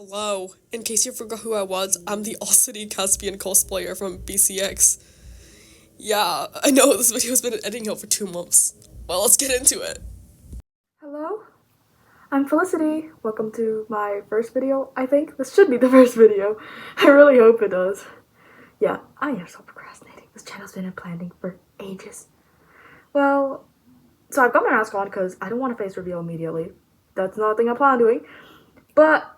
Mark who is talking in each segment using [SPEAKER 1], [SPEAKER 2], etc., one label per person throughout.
[SPEAKER 1] Hello. In case you forgot who I was, I'm the Ossity Caspian cosplayer from BCX. Yeah, I know this video's been editing out for 2 months. Well, let's get into it.
[SPEAKER 2] Hello, I'm Felicity. Welcome to my first video. I think this should be the first video. I really hope it does. Yeah, I am so procrastinating. This channel's been in planning for ages. Well, so I've got my mask on because I don't want a face reveal immediately. That's not a thing I plan on doing. But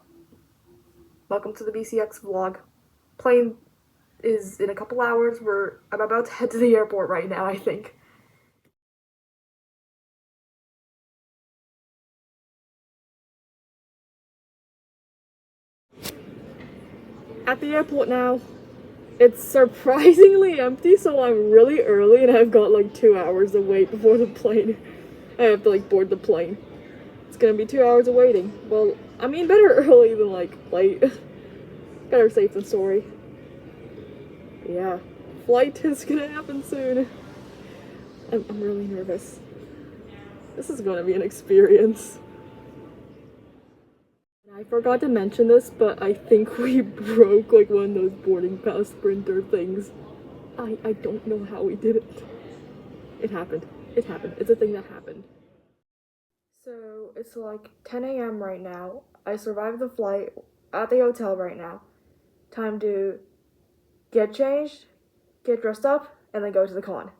[SPEAKER 2] welcome to the BCX vlog. Plane is in a couple hours. I'm about to head to the airport right now, I think. At the airport now. It's surprisingly empty, so I'm really early and I've got like 2 hours to wait before the plane. I have to like board the plane. It's gonna be 2 hours of waiting. Well, I mean better early than like late. Better safe than sorry. Yeah, flight is gonna happen soon. I'm really nervous. This is gonna be an experience. I forgot to mention this, but I think we broke like one of those boarding pass printer things. I don't know how we did it. It happened. It happened. It's a thing that happened. So it's like 10 a.m. right now. I survived the flight at the hotel right now. Time to get changed, get dressed up, and then go to the con.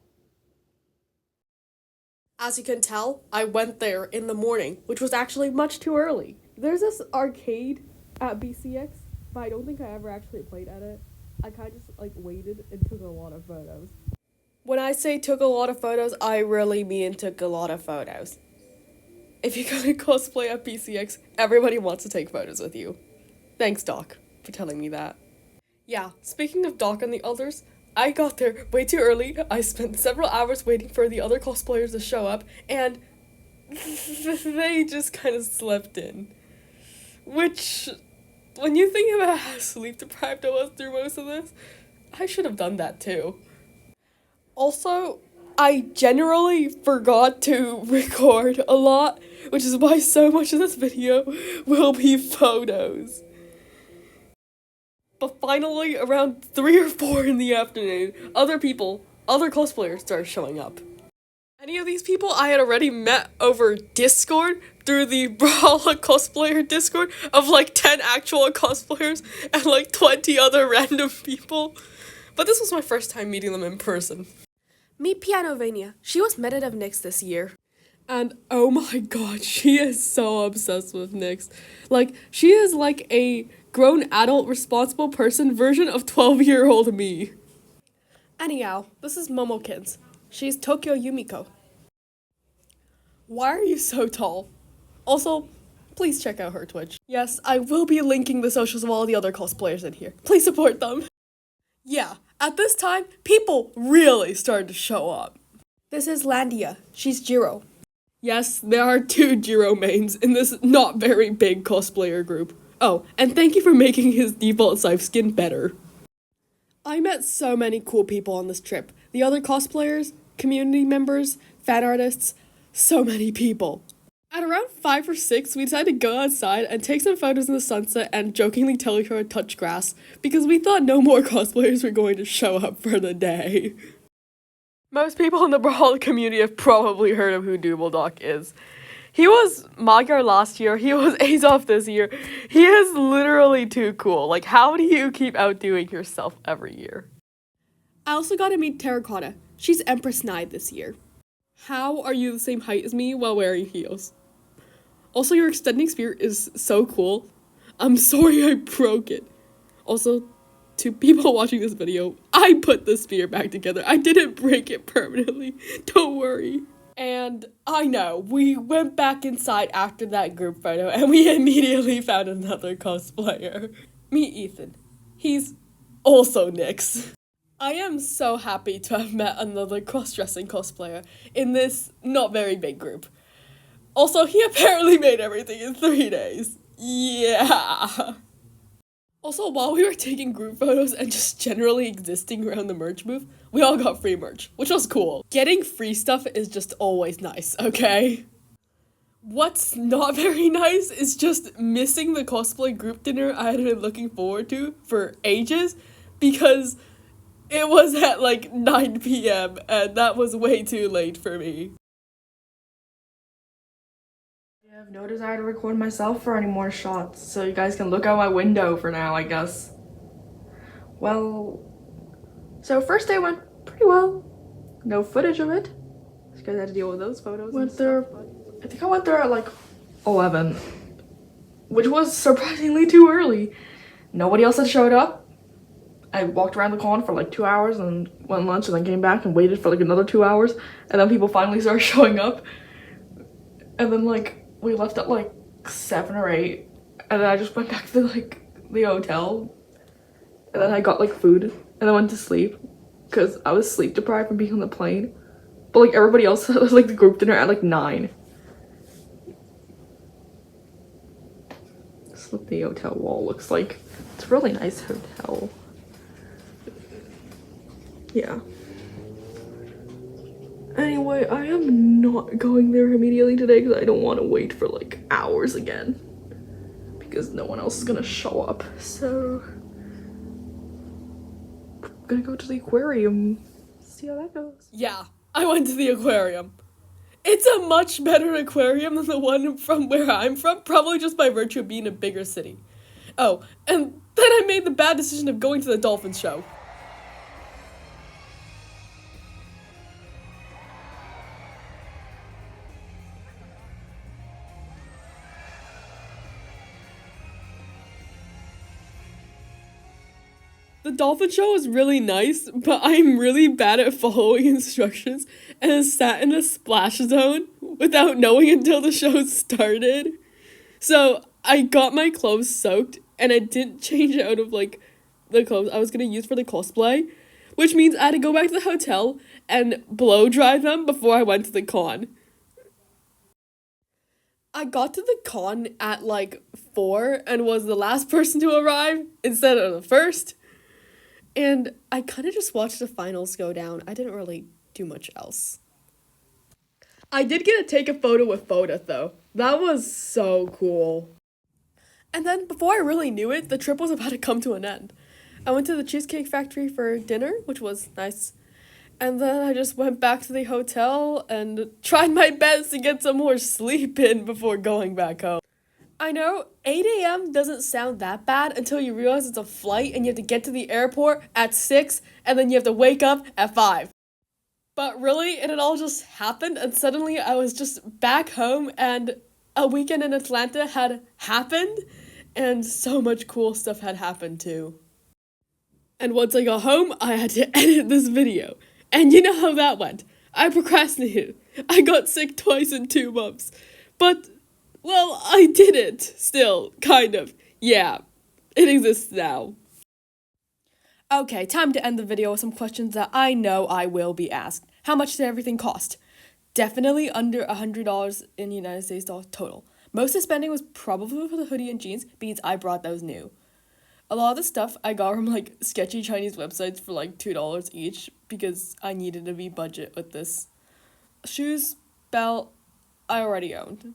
[SPEAKER 1] As you can tell, I went there in the morning, which was actually much too early. There's this arcade at BCX, but I don't think I ever actually played at it. I kind of just like waited and took a lot of photos. When I say took a lot of photos, I really mean took a lot of photos. If you're gonna cosplay at BCX, everybody wants to take photos with you. Thanks, Doc, for telling me that. Yeah, speaking of Doc and the others, I got there way too early. I spent several hours waiting for the other cosplayers to show up, and they just kind of slept in. Which, when you think about how sleep deprived I was through most of this, I should have done that too. Also, I generally forgot to record a lot, which is why so much of this video will be photos. But finally, around 3 or 4 in the afternoon, other cosplayers started showing up. Many of these people I had already met over Discord through the Brawlhalla cosplayer Discord of like 10 actual cosplayers and like 20 other random people. But this was my first time meeting them in person. Meet Pianovania. She was Meta of Nyx this year. And oh my god, she is so obsessed with Nyx. Like, she is like a grown adult responsible person version of 12-year-old me. Anyhow, this is Momokins. She's Tokyo Yumiko. Why are you so tall? Also, please check out her Twitch. Yes, I will be linking the socials of all the other cosplayers in here. Please support them. Yeah, at this time, people really started to show up. This is Landia. She's Jiro. Yes, there are 2 Jiro mains in this not very big cosplayer group. Oh, and thank you for making his default Scythe skin better. I met so many cool people on this trip. The other cosplayers, community members, fan artists, so many people. At around 5 or 6, we decided to go outside and take some photos in the sunset and jokingly tell each other to touch grass, because we thought no more cosplayers were going to show up for the day. Most people in the Brawlhalla community have probably heard of who Doubledock is. He was Magyar last year, he was Azov this year. He is literally too cool. Like, how do you keep outdoing yourself every year? I also got to meet Terracotta. She's Empress Nide this year. How are you the same height as me while wearing heels? Also, your extending spear is so cool. I'm sorry I broke it. Also, to people watching this video, I put the spear back together. I didn't break it permanently. Don't worry. And I know, we went back inside after that group photo and we immediately found another cosplayer. Meet Ethan. He's also Nyx. I am so happy to have met another cross-dressing cosplayer in this not very big group. Also, he apparently made everything in 3 days. Yeah. Also, while we were taking group photos and just generally existing around the merch booth, we all got free merch, which was cool. Getting free stuff is just always nice, okay? What's not very nice is just missing the cosplay group dinner I had been looking forward to for ages because it was at like 9 p.m. and that was way too late for me.
[SPEAKER 2] I have no desire to record myself for any more shots, so you guys can look out my window for now, I guess. Well, so first day went pretty well. No footage of it. You guys had to deal with those photos. I think I went there at like 11, which was surprisingly too early. Nobody else had showed up. I walked around the con for like 2 hours and went lunch and then came back and waited for like another 2 hours, and then people finally started showing up. And then like we left at like 7 or 8, and then I just went back to like the hotel, and then I got like food and I went to sleep because I was sleep deprived from being on the plane. But like everybody else was like the group dinner at like 9. This is what the hotel wall looks like. It's a really nice hotel. Yeah. Anyway, I am not going there immediately today because I don't want to wait for like hours again. Because no one else is gonna show up. So I'm gonna go to the aquarium. See how that goes.
[SPEAKER 1] Yeah, I went to the aquarium. It's a much better aquarium than the one from where I'm from, probably just by virtue of being a bigger city. Oh, and then I made the bad decision of going to the dolphin show. The dolphin show was really nice, but I'm really bad at following instructions and sat in a splash zone without knowing until the show started. So I got my clothes soaked and I didn't change out of like the clothes I was gonna use for the cosplay, which means I had to go back to the hotel and blow dry them before I went to the con. I got to the con at like 4 and was the last person to arrive instead of the first. And I kind of just watched the finals go down. I didn't really do much else. I did get to take a photo with Foda, though. That was so cool. And then, before I really knew it, the trip was about to come to an end. I went to the Cheesecake Factory for dinner, which was nice. And then I just went back to the hotel and tried my best to get some more sleep in before going back home. I know, 8 a.m. doesn't sound that bad until you realize it's a flight and you have to get to the airport at 6 and then you have to wake up at 5. But really, it had all just happened and suddenly I was just back home and a weekend in Atlanta had happened and so much cool stuff had happened too. And once I got home, I had to edit this video. And you know how that went. I procrastinated. I got sick twice in 2 months. But well, I did it. Still, kind of. Yeah, it exists now. Okay, time to end the video with some questions that I know I will be asked. How much did everything cost? Definitely under $100 in the United States total. Most of the spending was probably for the hoodie and jeans because I brought those new. A lot of the stuff I got from like sketchy Chinese websites for like $2 each because I needed to be budget with this. Shoes, belt, I already owned.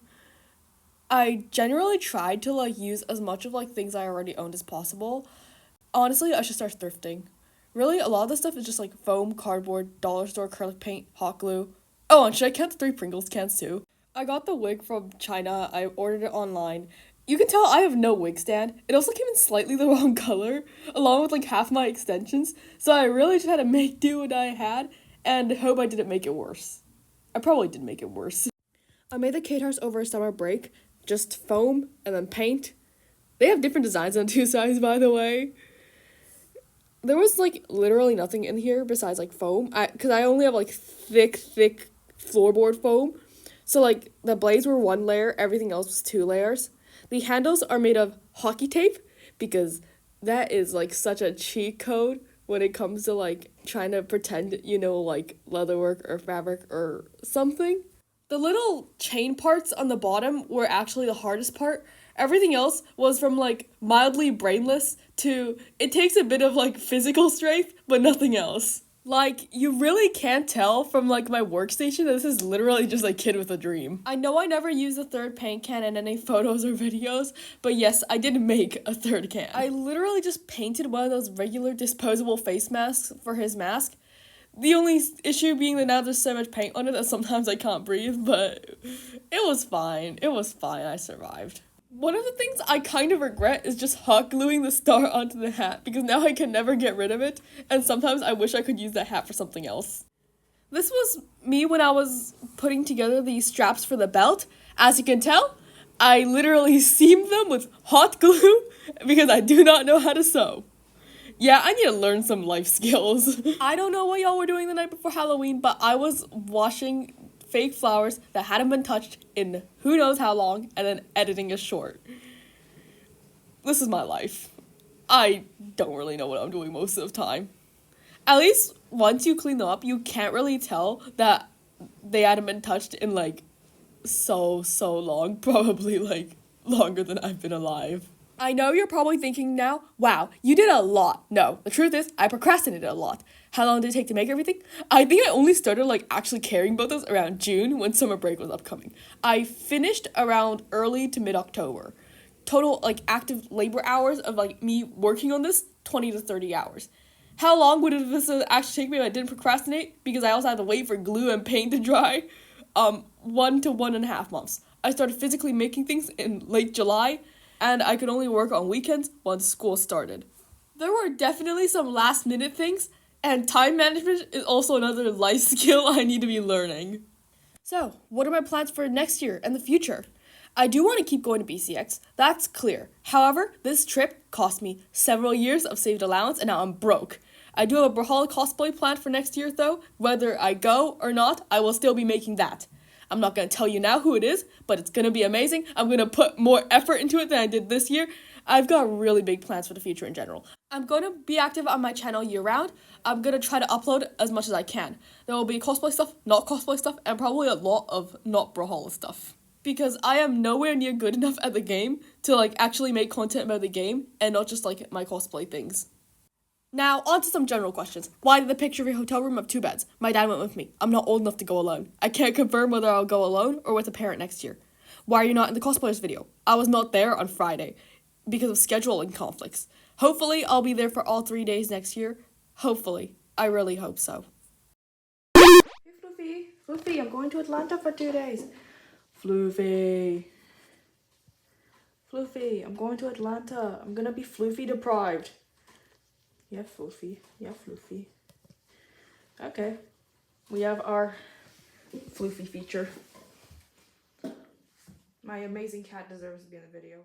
[SPEAKER 1] I generally tried to like use as much of like things I already owned as possible. Honestly, I should start thrifting. Really, a lot of this stuff is just like foam, cardboard, dollar store acrylic paint, hot glue. Oh, and should I count the 3 Pringles cans too? I got the wig from China. I ordered it online. You can tell I have no wig stand. It also came in slightly the wrong color, along with like half my extensions. So I really just had to make do what I had and hope I didn't make it worse. I probably did make it worse. I made the K-Tars over a summer break. Just foam and then paint. They have different designs on 2 sides, by the way. There was like literally nothing in here besides like foam. Because I only have like thick floorboard foam. So like the blades were 1 layer, everything else was 2 layers. The handles are made of hockey tape because that is like such a cheat code when it comes to like trying to pretend you know like leatherwork or fabric or something. The little chain parts on the bottom were actually the hardest part. Everything else was from like mildly brainless to it takes a bit of like physical strength, but nothing else. Like, you really can't tell from, like, my workstation that this is literally just a kid with a dream. I know I never used a third paint can in any photos or videos, but yes, I did make a third can. I literally just painted one of those regular disposable face masks for his mask. The only issue being that now there's so much paint on it that sometimes I can't breathe, but it was fine. It was fine. I survived. One of the things I kind of regret is just hot gluing the star onto the hat because now I can never get rid of it, and sometimes I wish I could use that hat for something else. This was me when I was putting together these straps for the belt. As you can tell, I literally seamed them with hot glue because I do not know how to sew. Yeah, I need to learn some life skills. I don't know what y'all were doing the night before Halloween, but I was washing fake flowers that hadn't been touched in who knows how long and then editing a short. This is my life. I don't really know what I'm doing most of the time. At least once you clean them up, you can't really tell that they hadn't been touched in like so long, probably like longer than I've been alive. I know you're probably thinking now, wow, you did a lot. No, the truth is, I procrastinated a lot. How long did it take to make everything? I think I only started like actually caring about this around June when summer break was upcoming. I finished around early to mid-October. Total like active labor hours of like me working on this, 20 to 30 hours. How long would this actually take me if I didn't procrastinate? Because I also had to wait for glue and paint to dry. 1 to 1.5 months. I started physically making things in late July, and I could only work on weekends once school started. There were definitely some last minute things, and time management is also another life skill I need to be learning. So, what are my plans for next year and the future? I do want to keep going to BCX, that's clear. However, this trip cost me several years of saved allowance and now I'm broke. I do have a Brawlhalla cosplay planned for next year though. Whether I go or not, I will still be making that. I'm not going to tell you now who it is, but it's going to be amazing. I'm going to put more effort into it than I did this year. I've got really big plans for the future in general. I'm going to be active on my channel year round. I'm going to try to upload as much as I can. There will be cosplay stuff, not cosplay stuff, and probably a lot of not Brawlhalla stuff. Because I am nowhere near good enough at the game to like actually make content about the game and not just like my cosplay things. Now, on to some general questions. Why did the picture of your hotel room have 2 beds? My dad went with me. I'm not old enough to go alone. I can't confirm whether I'll go alone or with a parent next year. Why are you not in the cosplayers video? I was not there on Friday because of scheduling conflicts. Hopefully, I'll be there for all 3 days next year. Hopefully. I really hope so.
[SPEAKER 2] Hey, Floofy, I'm going to Atlanta for 2 days. Floofy, I'm going to Atlanta. I'm gonna be Floofy deprived. Yeah, Floofy. Okay, we have our Floofy feature. My amazing cat deserves to be in the video.